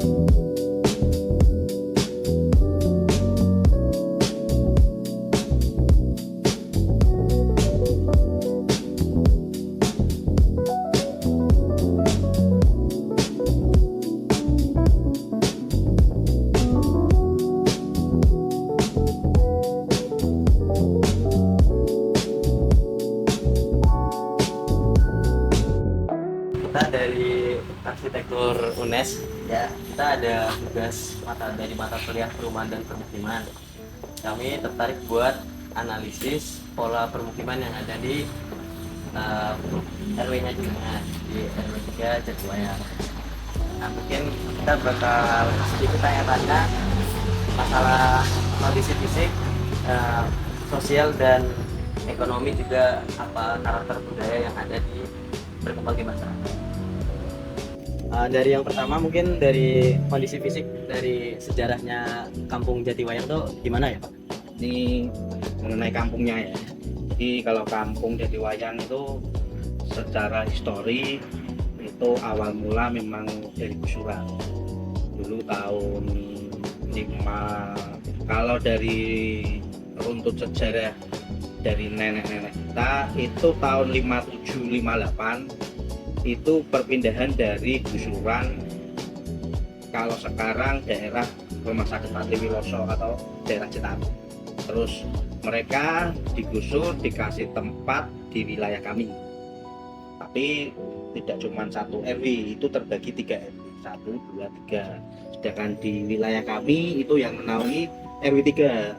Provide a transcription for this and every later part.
Kita dari arsitektur UNES ya, kita ada tugas dari mata kuliah perumahan dan permukiman. Kami tertarik buat analisis pola permukiman yang ada di RW-nya juga, di RW 3 Jatiwayang. Nah, mungkin kita bakal sedikit tanya-tanya masalah kondisi fisik, sosial dan ekonomi, juga apa karakter budaya yang ada di berkembang di masyarakat. Dari yang pertama mungkin dari kondisi fisik, dari sejarahnya Kampung Jatiwayang tuh gimana ya Pak? Ini mengenai kampungnya ya. Jadi kalau Kampung Jatiwayang itu secara histori itu awal mula memang dari gusuran. Dulu tahun 5, kalau dari runtut sejarah dari nenek-nenek kita itu tahun 57 58 itu perpindahan dari gusuran, kalau sekarang daerah Rumah Sakit Patiwiloso atau daerah Citarum. Terus mereka digusur, dikasih tempat di wilayah kami. Tapi tidak cuma satu RW, itu terbagi 3 RW, 1, 2, 3. Sedangkan di wilayah kami itu yang menaungi RW 3.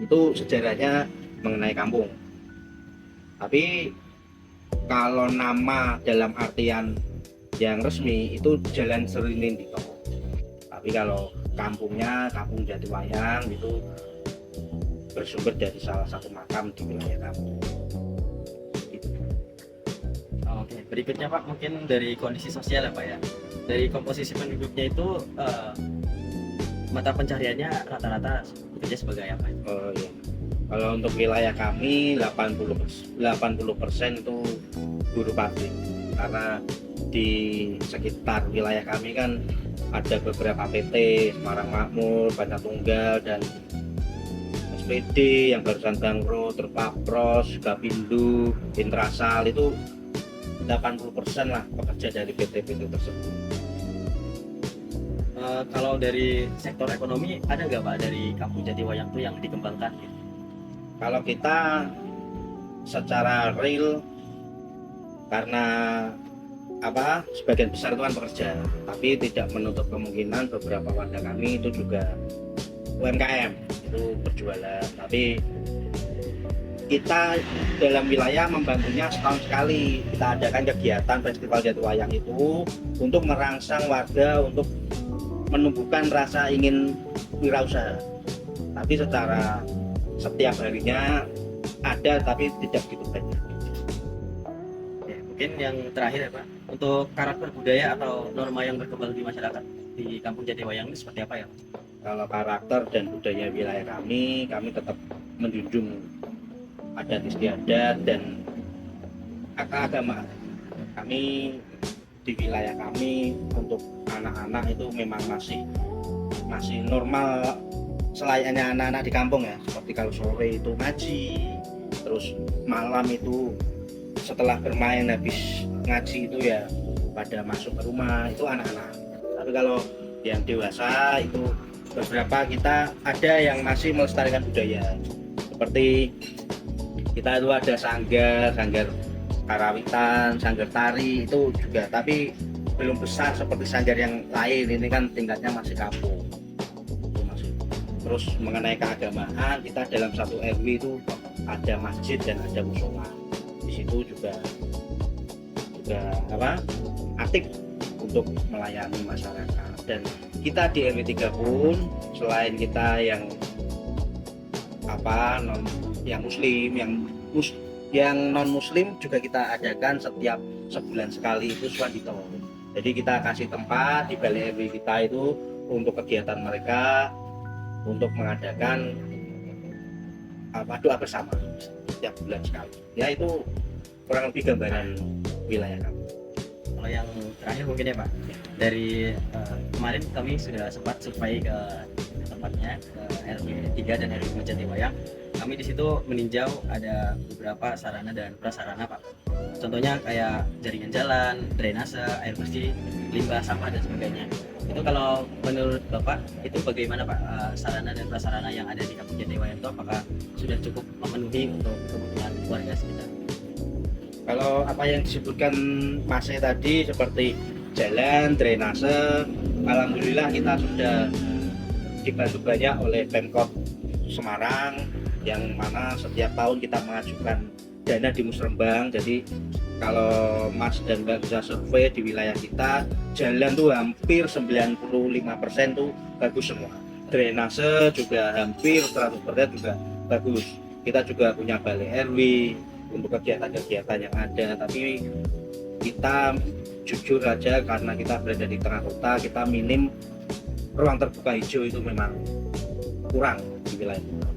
Itu sejarahnya mengenai kampung. Tapi kalau nama dalam artian yang resmi itu Jalan Serinindito. Tapi kalau kampungnya Kampung Jatiwayang itu bersumber dari salah satu makam di wilayah kampung. Oke, berikutnya Pak, mungkin dari kondisi sosial ya Pak ya. Dari komposisi penduduknya itu mata pencariannya rata-rata bekerja sebagai apa? Oh iya. Kalau untuk wilayah kami 80% itu buruh pabrik, karena di sekitar wilayah kami kan ada beberapa PT, Semarang Makmur, Banda Tunggal, dan SPD yang barusan bangkrut, Terpapros, Gapindo, Intrasal, itu 80% lah pekerja dari PT-PT tersebut. Kalau dari sektor ekonomi ada nggak Pak dari Kampung Jatiwayang itu yang dikembangkan gitu? Kalau kita secara real, karena sebagian besar itu kan pekerja, tapi tidak menutup kemungkinan beberapa warga kami itu juga UMKM, itu berjualan. Tapi kita dalam wilayah membantunya setahun sekali, kita adakan kegiatan Festival Jatiwayang itu untuk merangsang warga untuk menumbuhkan rasa ingin wirausaha. Tapi secara setiap harinya ada, tapi tidak begitu banyak. Oke, mungkin yang terakhir ya Pak, untuk karakter budaya atau norma yang berkembang di masyarakat di Kampung Jatiwayang ini seperti apa ya Pak? Kalau karakter dan budaya wilayah kami tetap menjunjung adat istiadat dan keagamaan. Kami di wilayah kami untuk anak-anak itu memang masih normal selayaknya anak-anak di kampung ya. Seperti kalau sore itu ngaji, terus malam itu setelah bermain habis ngaji itu ya pada masuk ke rumah, itu anak-anak. Tapi kalau yang dewasa itu beberapa kita ada yang masih melestarikan budaya, seperti kita itu ada sanggar karawitan, sanggar tari itu juga, tapi belum besar seperti sanggar yang lain. Ini kan tingkatnya masih kampung. Terus mengenai keagamaan, kita dalam satu RW itu ada masjid dan ada musola. Di situ juga aktif untuk melayani masyarakat. Dan kita di RW 3 pun selain kita yang non muslim juga kita adakan setiap sebulan sekali itu Swadito. Jadi kita kasih tempat di balik RW kita itu untuk kegiatan mereka, untuk mengadakan doa bersama setiap bulan sekali. Ya, itu kurang lebih gambaran wilayah kami. Kalau yang terakhir mungkin ya Pak, dari kemarin kami sudah sempat survei ke tempatnya, ke RW 3 dan RW 5 Jatiwayang. Kami di situ meninjau ada beberapa sarana dan prasarana Pak. Contohnya kayak jaringan jalan, drainase, air bersih, limbah, sampah dan sebagainya. Itu kalau menurut Bapak itu bagaimana Pak, sarana dan prasarana yang ada di Kampung Jatiwayang itu apakah sudah cukup memenuhi untuk kebutuhan warga sekitar? Kalau apa yang disebutkan Mas tadi seperti jalan, drainase, alhamdulillah kita sudah dibantu banyak oleh Pemkot Semarang, yang mana setiap tahun kita mengajukan dana di Musrembang. Jadi kalau Mas dan Mbak bisa survei di wilayah kita, jalan tuh hampir 95% tuh bagus semua. Drainase juga hampir 100% juga bagus. Kita juga punya balai RW untuk kegiatan-kegiatan yang ada, tapi kita jujur aja karena kita berada di tengah kota, kita minim ruang terbuka hijau itu memang kurang di wilayah kita.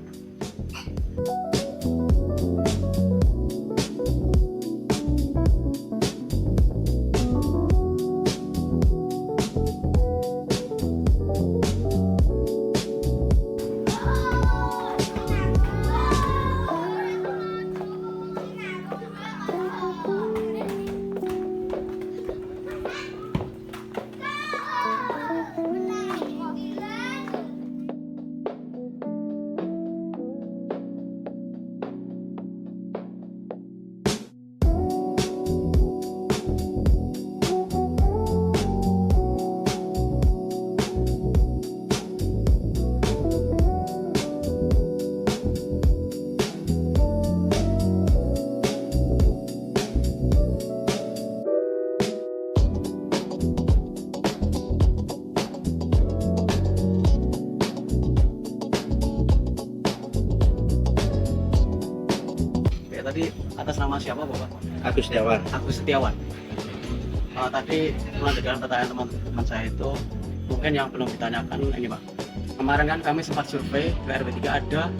Tadi atas nama siapa Bapak? Agus Setiawan. Agus Setiawan. Tadi melanjutkan pertanyaan teman-teman saya itu, mungkin yang belum ditanyakan ini Pak. Kemarin kan kami sempat survei ke RW 3 ada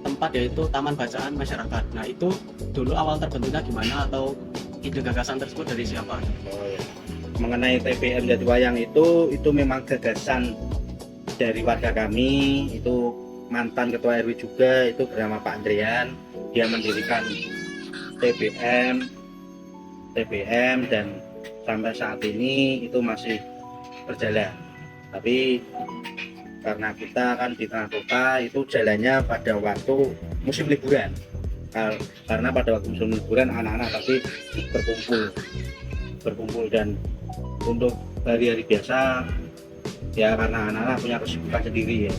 tempat yaitu Taman Bacaan Masyarakat. Nah itu dulu awal terbentuknya gimana atau ide gagasan tersebut dari siapa? Mengenai TPM Jatiwayang itu memang gagasan dari warga kami, itu mantan ketua RW juga, itu bernama Pak Andrian. Dia mendirikan TPM dan sampai saat ini itu masih berjalan. Tapi karena kita kan di tengah kota, itu jalannya pada waktu musim liburan. Karena pada waktu musim liburan anak-anak pasti berkumpul, dan untuk hari-hari biasa ya karena anak-anak punya kesibukan sendiri ya.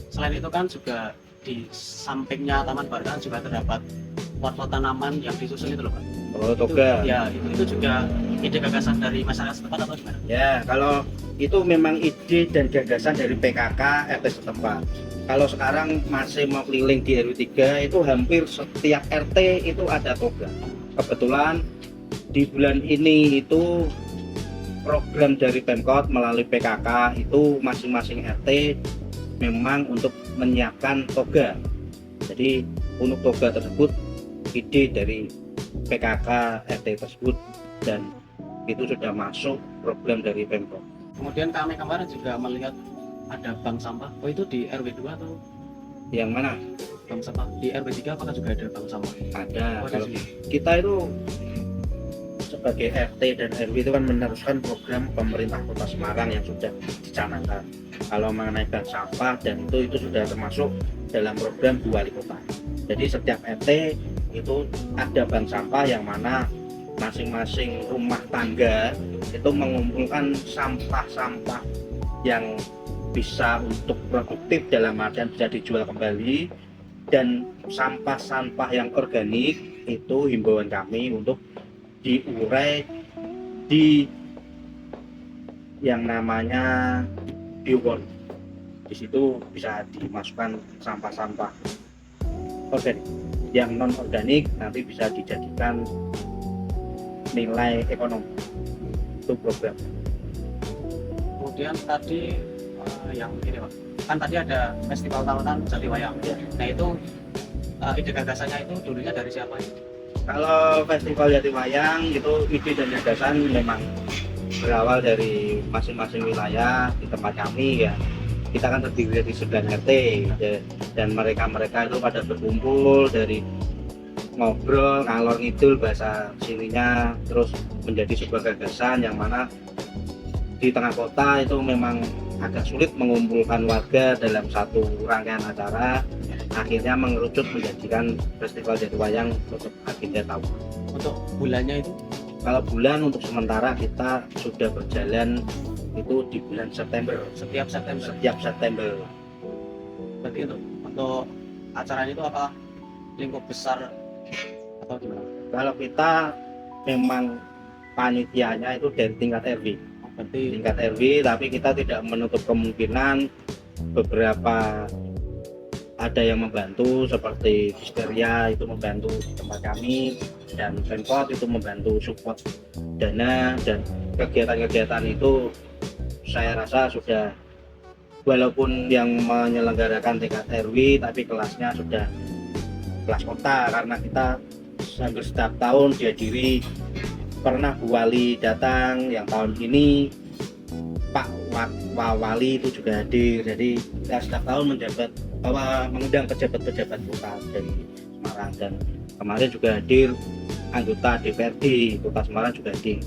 Selain itu kan juga di sampingnya Taman Bacaan juga terdapat pot-pot tanaman yang disusun itu loh Pak. Oh, toga. Itu juga ide gagasan dari masyarakat setempat atau gimana? Ya, kalau itu memang ide dan gagasan dari PKK RT setempat. Kalau sekarang masih mau keliling di RW 3 itu hampir setiap RT itu ada toga. Kebetulan di bulan ini itu program dari Pemkot melalui PKK itu masing-masing RT memang untuk menyiapkan toga. Jadi untuk toga tersebut ide dari PKK RT tersebut dan itu sudah masuk program dari Pemkot. Kemudian kami kemarin juga melihat ada bank sampah. Oh itu di RW 2 atau Yang mana? bank sampah? Di RW 3 apakah juga ada bank sampah? Ada. Oh, Kalau di sini. kita itu sebagai RT dan RW itu kan meneruskan program pemerintah Kota Semarang yang sudah dicanangkan. Kalau mengenai bank sampah dan itu sudah termasuk dalam program Bu Wali Kota. Jadi setiap RT itu ada bank sampah yang mana masing-masing rumah tangga itu mengumpulkan sampah-sampah yang bisa untuk produktif dalam artian bisa dijual kembali, dan sampah-sampah yang organik itu himbauan kami untuk diurai di yang namanya biogon. Di situ bisa dimasukkan sampah-sampah organik. Yang non organik nanti bisa dijadikan nilai ekonomi. Itu program. Kemudian tadi yang ini Pak, kan tadi ada festival tahunan Jatiwayang. Ya. Nah itu ide gagasannya itu dulunya dari siapa? Kalau festival Jatiwayang itu ide dan gagasan memang berawal dari masing-masing wilayah di tempat kami ya. Kita kan terdiri dari 9 RT ya, dan mereka itu pada berkumpul dari ngobrol ngalor ngidul bahasa sininya, terus menjadi sebuah gagasan yang mana di tengah kota itu memang agak sulit mengumpulkan warga dalam satu rangkaian acara, akhirnya mengerucut menjadikan Festival Jatiwayang untuk agenda tahun. Untuk bulannya itu Kalau bulan untuk sementara kita sudah berjalan itu di bulan September, setiap September. setiap September. Berarti untuk acaranya itu apa lingkup besar atau gimana? Kalau kita memang panitianya itu dari tingkat RW, Berarti tingkat RW, tapi kita tidak menutup kemungkinan beberapa ada yang membantu seperti Histeria itu membantu di tempat kami, dan Pemkot itu membantu support dana, dan kegiatan-kegiatan itu saya rasa sudah, walaupun yang menyelenggarakan tingkat RW tapi kelasnya sudah kelas kota, karena kita hampir setiap tahun dihadiri, pernah Bu Wali datang, yang tahun ini Pak Wali itu juga hadir, jadi kita setiap tahun mengundang pejabat-pejabat kota dari Semarang, dan kemarin juga hadir anggota DPRD Kota Semarang juga hadir.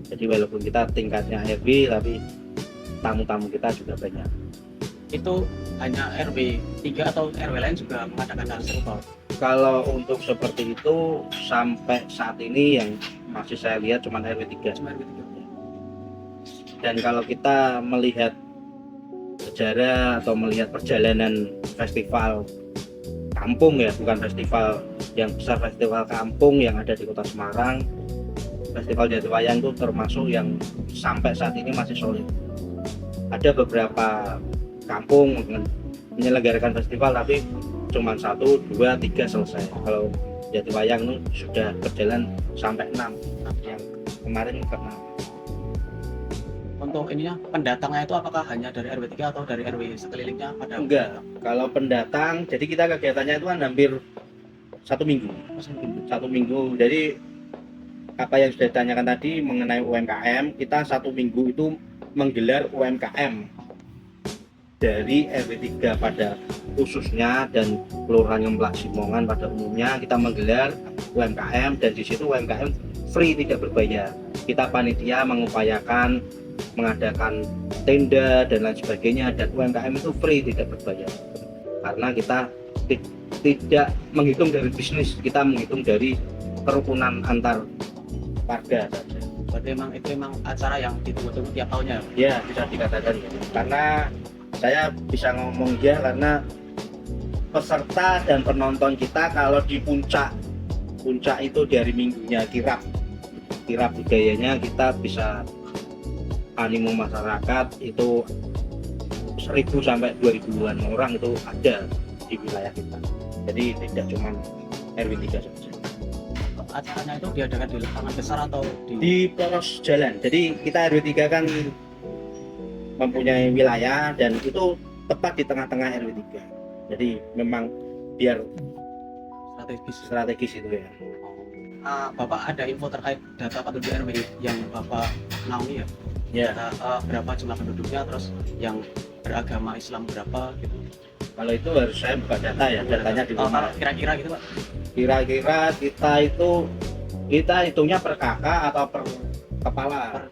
Jadi walaupun kita tingkatnya RW tapi tamu-tamu kita juga banyak. itu hanya RW 3 atau RW lain juga mengadakan hal serupa? Kalau untuk seperti itu sampai saat ini yang masih saya lihat cuma RW 3. Cuma RW 3. Dan kalau kita melihat sejarah atau melihat perjalanan festival kampung ya, bukan festival yang besar, festival kampung yang ada di Kota Semarang, Festival Jatiwayang itu termasuk yang sampai saat ini masih solid. Ada beberapa kampung menyelenggarakan festival tapi cuma 1, 2, 3 selesai. Kalau Jatiwayang itu sudah berjalan sampai 6 yang kemarin pernah. Untuk ininya pendatangnya itu apakah hanya dari RW 3 atau dari RW sekelilingnya pada? Enggak, kalau pendatang, jadi kita kegiatannya itu kan hampir 1 minggu. 1 minggu, jadi apa yang sudah ditanyakan tadi mengenai UMKM, kita 1 minggu itu menggelar UMKM dari RW 3 pada khususnya dan Kelurahan Ngemplak Simongan pada umumnya. Kita menggelar UMKM dan di situ UMKM free, tidak berbayar. Kita panitia mengupayakan mengadakan tenda dan lain sebagainya, dan UMKM itu free, tidak berbayar, karena kita tidak menghitung dari bisnis, kita menghitung dari kerukunan antar warga saja. Berarti itu memang acara yang ditunggu-tunggu tiap tahunnya? Ya, bisa dikatakan, karena saya bisa ngomong ya karena peserta dan penonton kita kalau di puncak itu dari minggunya kirap budayanya, kita bisa animo masyarakat itu 1000 sampai 2000-an orang itu ada di wilayah kita. Jadi tidak cuma RW 3 saja. Acaranya itu diadakan di lapangan besar atau Di poros jalan. Jadi kita RW 3 kan mempunyai wilayah dan itu tepat di tengah-tengah RW 3. Jadi memang biar strategis itu ya. Bapak ada info terkait data penduduk RW yang Bapak naungi ya? Ya. Data, berapa jumlah penduduknya, terus yang beragama Islam berapa gitu? Kalau itu harus saya buka data ya, datanya di Kalau mana. kira-kira gitu Pak? Kira-kira kita hitungnya per kakak atau per kepala,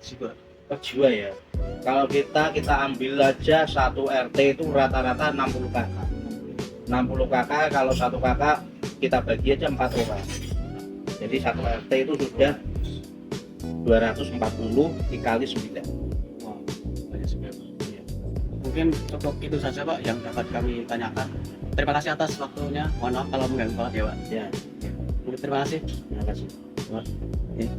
per jiwa ya. Kalau kita ambil aja satu RT itu rata-rata 60 kakak. 60 kakak, kalau satu kakak kita bagi aja 4 orang. Jadi satu RT itu sudah 240 dikali 9. Wow, banyak sekali. Mungkin cukup itu saja Pak yang dapat kami tanyakan. Terima kasih atas waktunya. Mohon maaf kalau mengganggu Pak Dewa. Ya, Terima kasih. terima kasih. Ya.